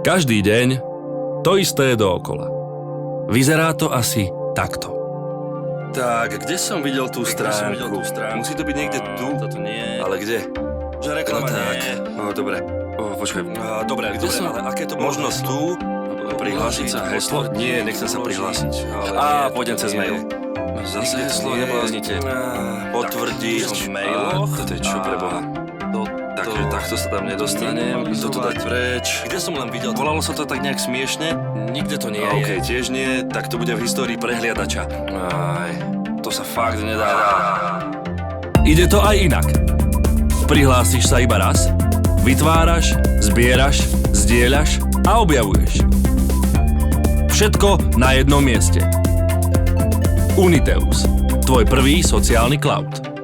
Každý deň to isté dookola. Vyzerá to asi takto. Tak, kde som videl tú stránku? Musí to byť niekde tu? Toto nie. Ale kde? Že reklama tak. nie. Dobre. Počkaj. Dobre, Kde som? ale aké to bolo Možnosť heslo? tu? Prihlásiť sa? Heslo? Nie, nechcem sa prihlásiť. Pôjdem cez mail. Zase heslo nebláznite. Potvrdiť. V mailoch? Toto je čo pre Boha? Takže takto sa tam nedostanem. Toto dať preč. Kde som len videl? Volalo sa to tak nejak smiešne? Nikde to nie OK, je. tiež nie. Tak to bude v histórii prehliadača. To sa fakt nedá. Ide to aj inak. Prihlásiš sa iba raz, vytváraš, zbieraš, zdieľaš a objavuješ. Všetko na jednom mieste. Uniteus. Tvoj prvý sociálny cloud.